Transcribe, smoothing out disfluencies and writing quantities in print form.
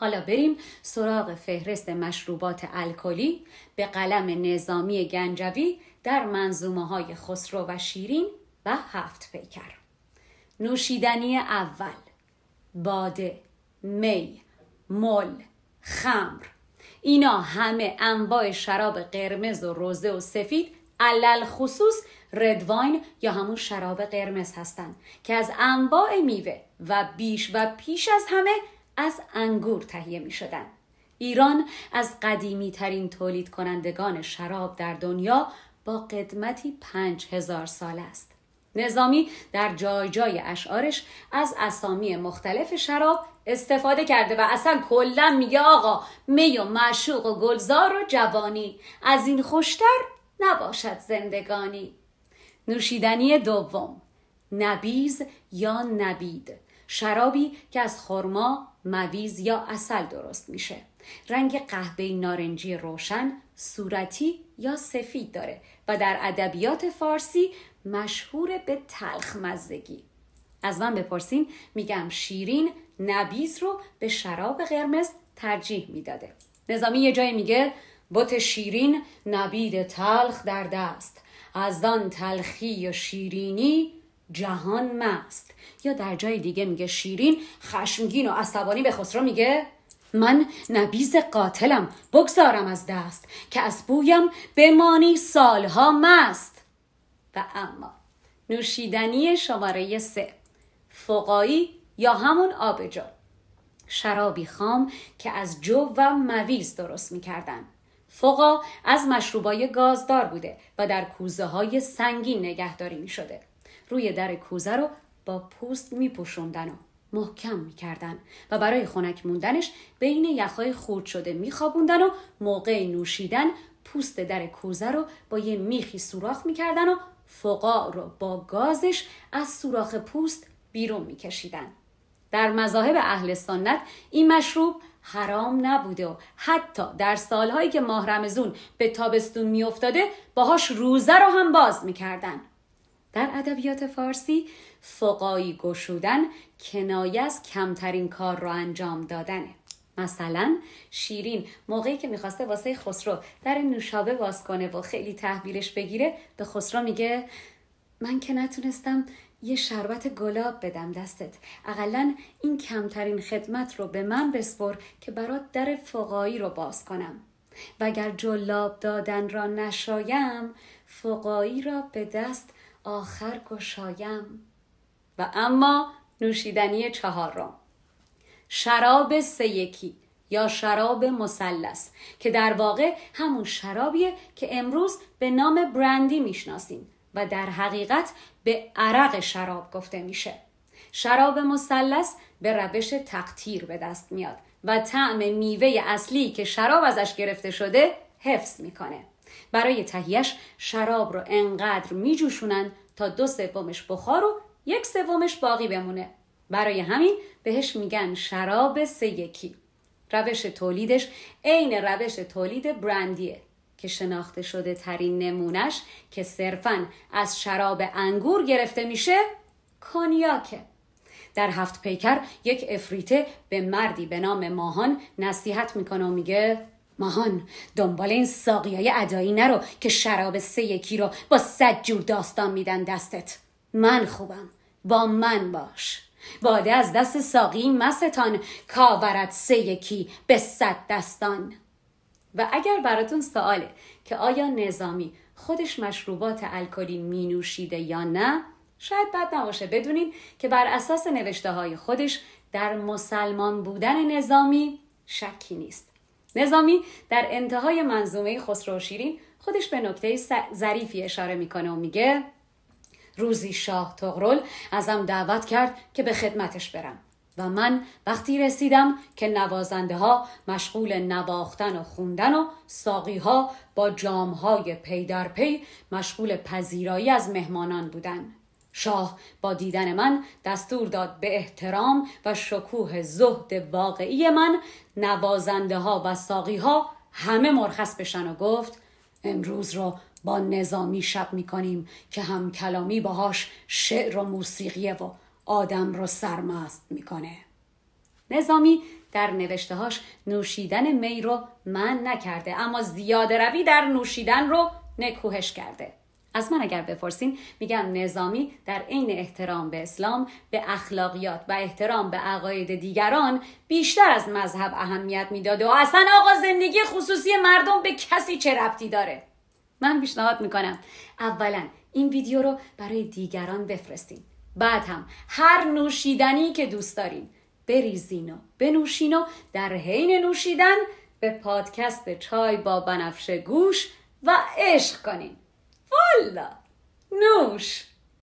حالا بریم سراغ فهرست مشروبات الکلی به قلم نظامی گنجوی در منظومه‌های خسرو و شیرین و هفت پیکر. نوشیدنی اول: باده، می، مل، خمر. اینا همه انواع شراب قرمز و روزه و سفید، علل خصوص رد واین یا همون شراب قرمز هستن که از انواع میوه و بیش و پیش از همه از انگور تهیه می شدن. ایران از قدیمی ترین تولید کنندگان شراب در دنیا با قدمتی 5000 سال است. نظامی در جای جای اشعارش از اسامی مختلف شراب استفاده کرده و اصلا کلا میگه آقا می و معشوق و گلزار و جوانی، از این خوشتر نباشد زندگانی. نوشیدنی دوم: نبیذ یا نبید، شرابی که از خرما، مویز یا عسل درست میشه. رنگ قهوه‌ای نارنجی روشن، صورتی یا سفید داره و در ادبیات فارسی مشهور به تلخ مزگی. از من بپرسین میگم شیرین نبیذ رو به شراب قرمز ترجیح میداده. نظامی یه جایی میگه بت شیرین نبید تلخ در دست، از آن تلخی و شیرینی جهان مست. یا در جای دیگه میگه شیرین خشمگین و عصبانی به خسرو میگه من نبیذ قاتلم بگذارم از دست، که از بویم بمانی سالها مست. و اما نوشیدنی شماره 3: فقاعی یا همون آبجو، شرابی خام که از جو و مویز درست میکردن. فقاع از مشروبای گازدار بوده و در کوزه های سنگین نگهداری میشده. روی در کوزه رو با پوست میپوشوندن و محکم میکردن و برای خنک موندنش بین یخهای خورد شده میخوابوندن و موقع نوشیدن پوست در کوزه رو با یه میخی سوراخ میکردن و فقاع رو با گازش از سوراخ پوست بیرون میکشیدن. در مذاهب اهل سنت این مشروب حرام نبوده و حتی در سالهایی که ماه رمضان به تابستون میافتاده باهاش روزه رو هم باز میکردن. در ادبیات فارسی فقاعی گشودن کنایه از کمترین کار رو انجام دادنه. مثلا شیرین موقعی که میخواسته واسه خسرو در نوشابه باز کنه و خیلی تحویلش بگیره به خسرو میگه من که نتونستم یه شربت گلاب بدم دستت، اقلن این کمترین خدمت رو به من بسپر که برات در فقاعی رو باز کنم، و اگر جلاب دادن را نشایم فقاعی را به دست آخر گشایم. و اما نوشیدنی 4: شراب 3-1 یا شراب مثلث، که در واقع همون شرابیه که امروز به نام برندی میشناسیم و در حقیقت به عرق شراب گفته میشه. شراب مثلث به روش تقطیر به دست میاد و طعم میوه اصلی که شراب ازش گرفته شده حفظ میکنه. برای تهیهش شراب رو انقدر میجوشونن تا 2/3 بخار و 1/3 باقی بمونه. برای همین بهش میگن شراب 3-1. روش تولیدش عین روش تولید برندیه که شناخته شده ترین نمونش که صرفاً از شراب انگور گرفته میشه کنیاکه. در هفت پیکر یک افریته به مردی به نام ماهان نصیحت میکنه و میگه ماهان دنبال این ساقیای ادایی نرو که شراب 3-1 رو با 100 جور داستان میدن دستت. من خوبم، با من باش. باده از دست ساقی مستان، کاورت 3-1 به 100 دستان. و اگر براتون سواله که آیا نظامی خودش مشروبات الکلی می نوشیده یا نه، شاید بد نباشه بدونین که بر اساس نوشته های خودش در مسلمان بودن نظامی شکی نیست. نظامی در انتهای منظومه خسرو و شیرین خودش به نکته ظریفی اشاره میکنه و میگه روزی شاه طغرل ازم دعوت کرد که به خدمتش برم و من وقتی رسیدم که نوازنده ها مشغول نواختن و خوندن و ساقی ها با جام های پی در پی مشغول پذیرایی از مهمانان بودن. شاه با دیدن من دستور داد به احترام و شکوه زهد واقعی من نوازنده ها و ساقی ها همه مرخص بشن و گفت امروز رو با نظامی شب میکنیم که هم کلامی باهاش شعر و موسیقیه و آدم رو سرمست میکنه. نظامی در نوشته‌هاش نوشیدن می رو منع نکرده، اما زیاده روی در نوشیدن رو نکوهش کرده. از من اگر بپرسین میگم نظامی در عین احترام به اسلام، به اخلاقیات و احترام به عقاید دیگران بیشتر از مذهب اهمیت میداده و اصلا آقا زندگی خصوصی مردم به کسی چه ربطی داره؟ من پیشنهاد میکنم اولا این ویدیو رو برای دیگران بفرستین، بعد هم هر نوشیدنی که دوست دارین بریزین و بنوشین و در حین نوشیدن به پادکست چای با بنفشه گوش و عشق کنین. والا نوش.